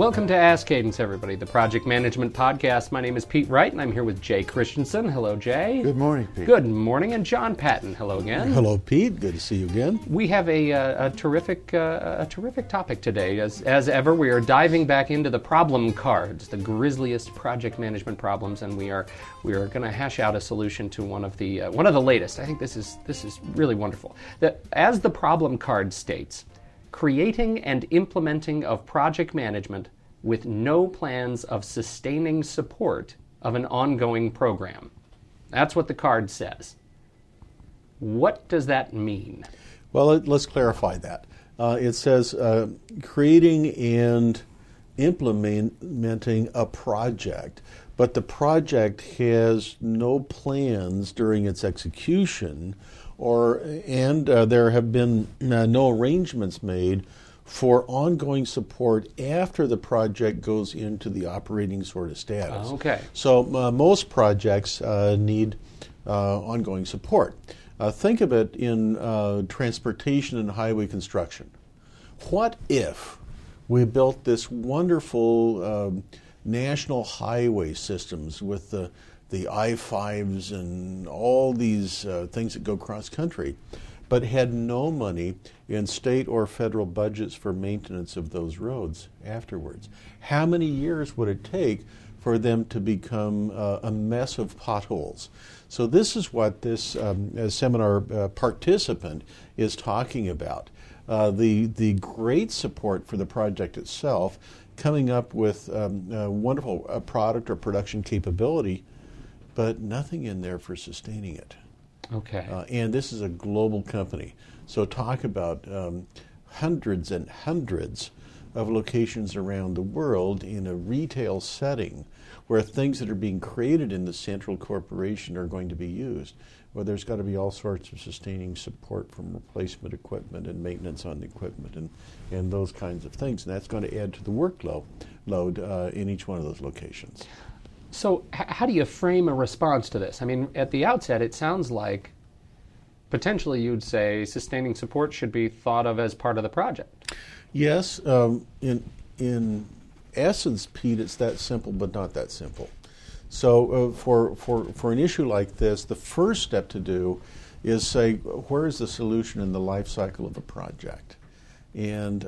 Welcome to Ask Cadence, everybody, the project management podcast. My name is Pete Wright, and I'm here with Jay Christensen. Hello, Jay. Good morning, Pete. Good morning, and John Patton. Hello again. Hello, Pete. Good to see you again. We have a terrific topic today. As ever, we are diving back into the problem cards, the grisliest project management problems, and we are going to hash out a solution to one of the latest. I think this is really wonderful. As the problem card states, creating and implementing of project management with no plans of sustaining support of an ongoing program. That's what the card says. What does that mean? Well, let's clarify that. It says creating and implementing a project, but the project has no plans during its execution, and there have been no arrangements made for ongoing support after the project goes into the operating sort of status. Okay. So most projects need ongoing support. Think of it in transportation and highway construction. What if we built this wonderful national highway systems with the I-5s and all these things that go cross country, but had no money in state or federal budgets for maintenance of those roads afterwards? How many years would it take for them to become a mess of potholes? So this is what this seminar participant is talking about. The great support for the project itself, coming up with a wonderful product or production capability, but nothing in there for sustaining it. Okay. And this is a global company. So talk about hundreds and hundreds of locations around the world in a retail setting where things that are being created in the central corporation are going to be used. Well, there's got to be all sorts of sustaining support from replacement equipment and maintenance on the equipment and those kinds of things. And that's going to add to the workload in each one of those locations. So how do you frame a response to this? I mean, at the outset, it sounds like potentially you'd say sustaining support should be thought of as part of the project. Yes. In essence, Pete, it's that simple, but not that simple. So for an issue like this, the first step to do is say, where is the solution in the life cycle of a project? And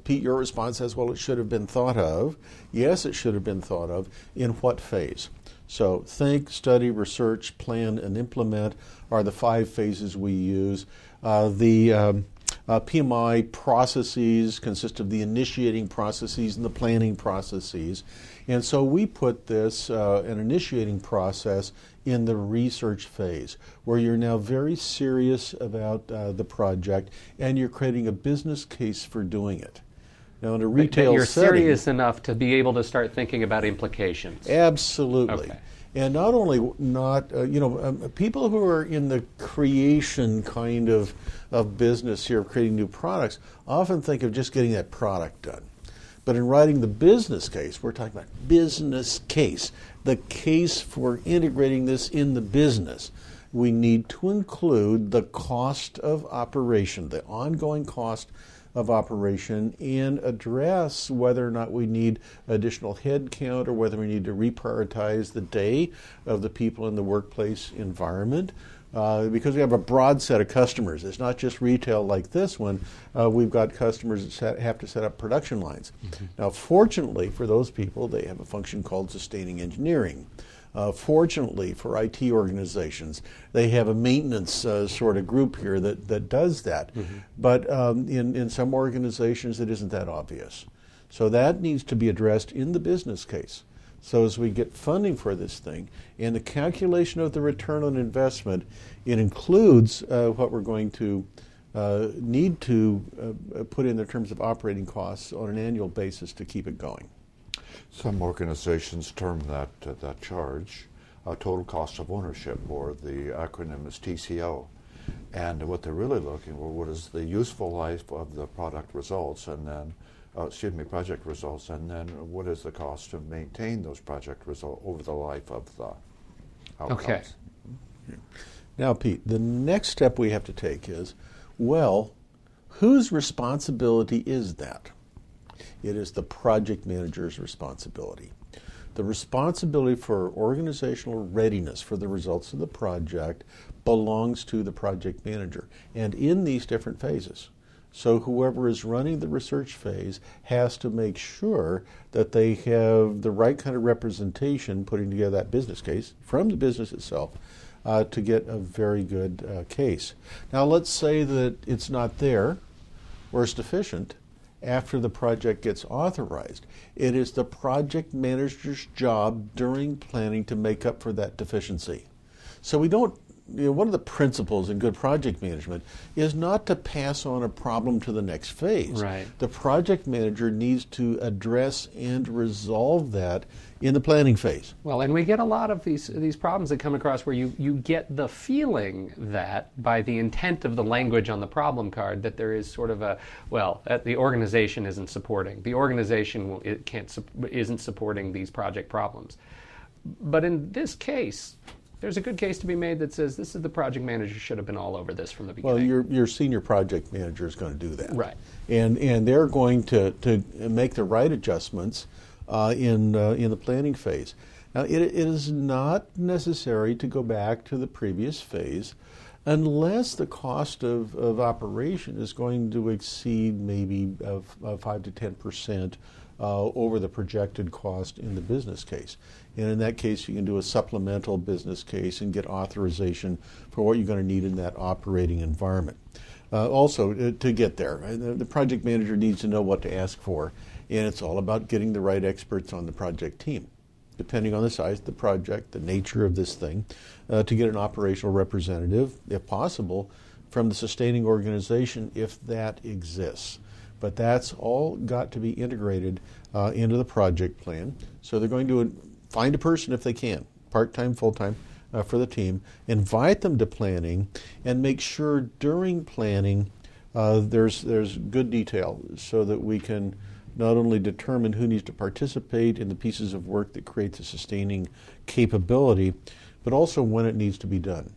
Pete, your response says, well, it should have been thought of. Yes, it should have been thought of. In what phase? So think, study, research, plan, and implement are the 5 phases we use. The PMI processes consist of the initiating processes and the planning processes. And so we put this, an initiating process, in the research phase, where you're now very serious about the project and you're creating a business case for doing it. Now, in a retail you're setting, serious enough to be able to start thinking about implications. Absolutely. Okay. And not only people who are in the creation kind of business here, of creating new products, often think of just getting that product done. But in writing the business case, we're talking about business case, the case for integrating this in the business. We need to include the cost of operation, the ongoing cost of operation, and address whether or not we need additional head count or whether we need to reprioritize the day of the people in the workplace environment. Because we have a broad set of customers. It's not just retail like this one. We've got customers that have to set up production lines. Mm-hmm. Now, fortunately for those people, they have a function called sustaining engineering. Fortunately for IT organizations, they have a maintenance sort of group here that does that. Mm-hmm. But in some organizations, it isn't that obvious. So that needs to be addressed in the business case. So as we get funding for this thing and the calculation of the return on investment, it includes what we're going to need to put in terms of operating costs on an annual basis to keep it going. Some organizations term that charge total cost of ownership, or the acronym is TCO. And what they're really looking for, what is the useful life of the product results, and then project results, and then what is the cost to maintain those project results over the life of the outcomes. Okay. Now, Pete, the next step we have to take is, well, whose responsibility is that? It is the project manager's responsibility. The responsibility for organizational readiness for the results of the project belongs to the project manager, and in these different phases. So whoever is running the research phase has to make sure that they have the right kind of representation putting together that business case from the business itself to get a very good case. Now let's say that it's not there or it's deficient after the project gets authorized. It is the project manager's job during planning to make up for that deficiency. So we don't one of the principles in good project management is not to pass on a problem to the next phase. Right. The project manager needs to address and resolve that in the planning phase. Well, and we get a lot of these problems that come across where you get the feeling that by the intent of the language on the problem card that there is sort of the organization isn't supporting. The organization isn't supporting these project problems. But in this case, there's a good case to be made that says this is the project manager should have been all over this from the beginning. Well, your senior project manager is going to do that. Right. And they're going to make the right adjustments in the planning phase. Now, it is not necessary to go back to the previous phase unless the cost of operation is going to exceed maybe 5 to 10% over the projected cost in the business case. And in that case, you can do a supplemental business case and get authorization for what you're going to need in that operating environment. Also, to get there, the project manager needs to know what to ask for, and it's all about getting the right experts on the project team, depending on the size of the project, the nature of this thing, to get an operational representative, if possible, from the sustaining organization, if that exists. But that's all got to be integrated into the project plan. So they're going to find a person if they can, part-time, full-time, for the team, invite them to planning, and make sure during planning there's good detail so that we can not only determine who needs to participate in the pieces of work that creates a sustaining capability, but also when it needs to be done.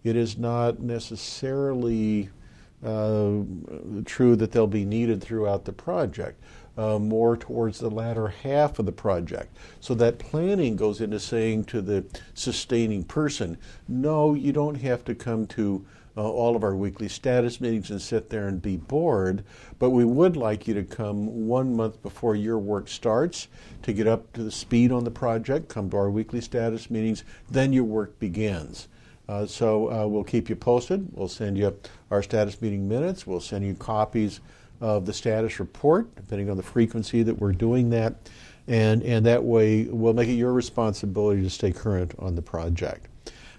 It is not necessarily true that they'll be needed throughout the project, more towards the latter half of the project. So that planning goes into saying to the sustaining person, no, you don't have to come to all of our weekly status meetings and sit there and be bored, but we would like you to come 1 month before your work starts to get up to the speed on the project, come to our weekly status meetings, then your work begins. So we'll keep you posted. We'll send you our status meeting minutes. We'll send you copies of the status report, depending on the frequency that we're doing that. And that way, we'll make it your responsibility to stay current on the project.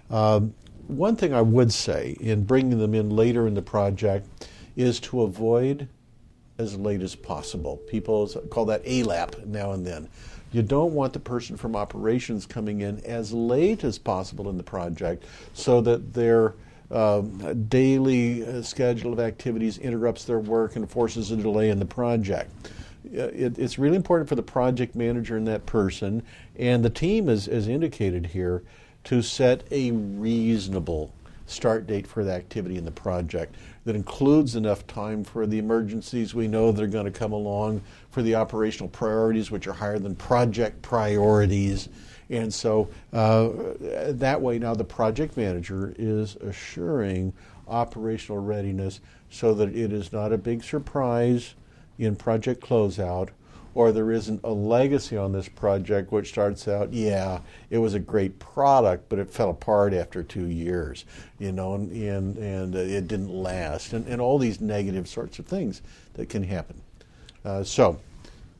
One thing I would say in bringing them in later in the project is to avoid as late as possible. People call that ALAP now and then. You don't want the person from operations coming in as late as possible in the project so that their daily schedule of activities interrupts their work and forces a delay in the project. It's really important for the project manager and that person, and the team, as indicated here, to set a reasonable start date for the activity in the project that includes enough time for the emergencies we know that are going to come along, for the operational priorities, which are higher than project priorities. And so that way now the project manager is assuring operational readiness so that it is not a big surprise in project closeout, or there isn't a legacy on this project which starts out, yeah, it was a great product, but it fell apart after 2 years, and it didn't last, and all these negative sorts of things that can happen. So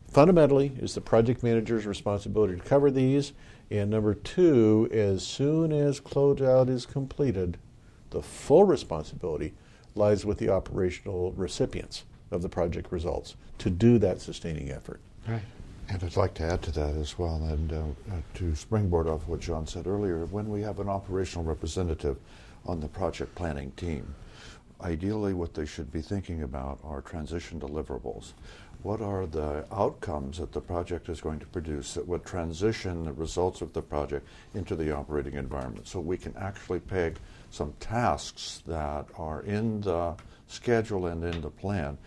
fundamentally, it's the project manager's responsibility to cover these, and number two, as soon as closeout is completed, the full responsibility lies with the operational recipients of the project results to do that sustaining effort. Right. And I'd like to add to that as well, and to springboard off what John said earlier, when we have an operational representative on the project planning team, ideally what they should be thinking about are transition deliverables. What are the outcomes that the project is going to produce that would transition the results of the project into the operating environment, so we can actually peg some tasks that are in the schedule and in the plan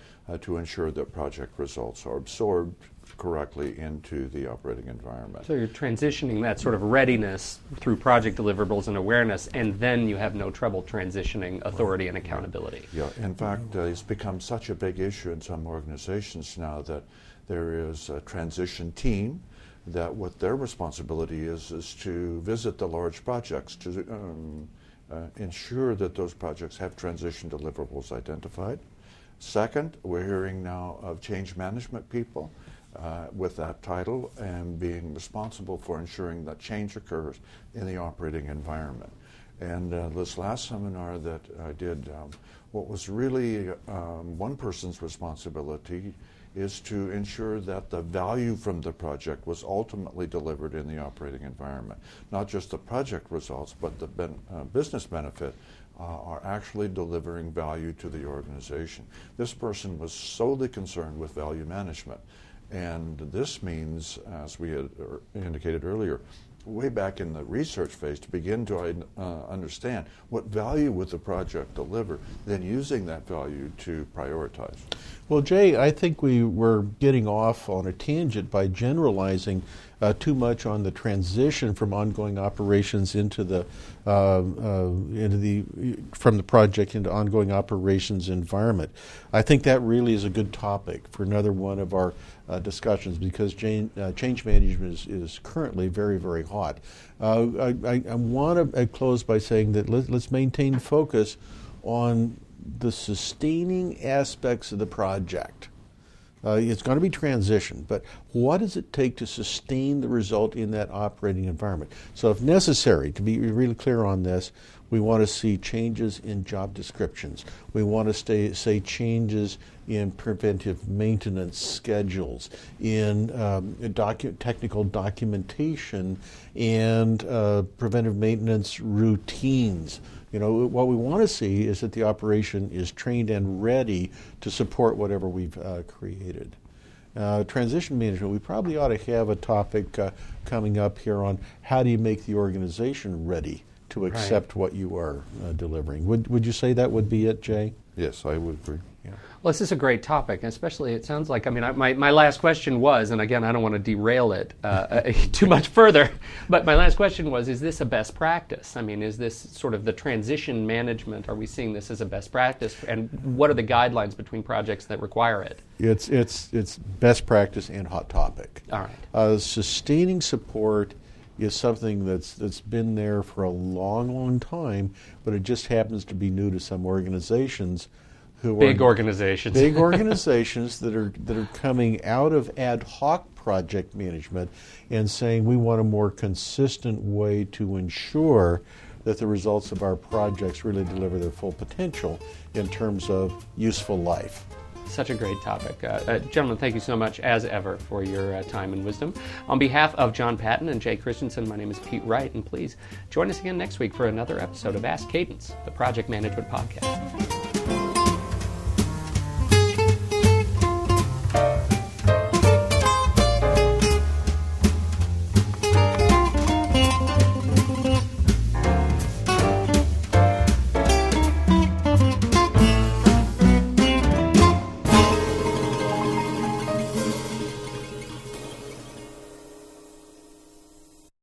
to ensure that project results are absorbed correctly into the operating environment. So you're transitioning that sort of readiness through project deliverables and awareness, and then you have no trouble transitioning authority and accountability. Yeah, in fact, it's become such a big issue in some organizations now that there is a transition team that what their responsibility is to visit the large projects to ensure that those projects have transition deliverables identified. Second, we're hearing now of change management people with that title and being responsible for ensuring that change occurs in the operating environment. And this last seminar that I did, what was really one person's responsibility is to ensure that the value from the project was ultimately delivered in the operating environment. Not just the project results, but the business benefit are actually delivering value to the organization. This person was solely concerned with value management. And this means, as we had indicated earlier, way back in the research phase to begin to understand what value would the project deliver, then using that value to prioritize. Well, Jay, I think we were getting off on a tangent by generalizing too much on the transition from ongoing operations from the project into ongoing operations environment. I think that really is a good topic for another one of our discussions because change management is currently very, very hot. I want to close by saying that let's maintain focus on the sustaining aspects of the project. It's going to be transition, but what does it take to sustain the result in that operating environment? So if necessary, to be really clear on this, we want to see changes in job descriptions. We want to say changes in preventive maintenance schedules, in technical documentation, and preventive maintenance routines. You know, what we want to see is that the operation is trained and ready to support whatever we've created. Transition management, we probably ought to have a topic coming up here on how do you make the organization ready to accept what you are delivering. Would you say that would be it, Jay? Yes, I would agree. Yeah. Well, this is a great topic, especially it sounds like, I mean, my last question was, and again, I don't want to derail it too much further, but my last question was, is this a best practice? I mean, is this sort of the transition management, are we seeing this as a best practice? And what are the guidelines between projects that require it? It's best practice and hot topic. All right. Sustaining support is something that's been there for a long, long time, but it just happens to be new to some organizations. Big organizations that are coming out of ad hoc project management and saying we want a more consistent way to ensure that the results of our projects really deliver their full potential in terms of useful life. Such a great topic. Gentlemen, thank you so much, as ever, for your time and wisdom. On behalf of John Patton and Jay Christensen, my name is Pete Wright, and please join us again next week for another episode of Ask Cadence, the Project Management Podcast.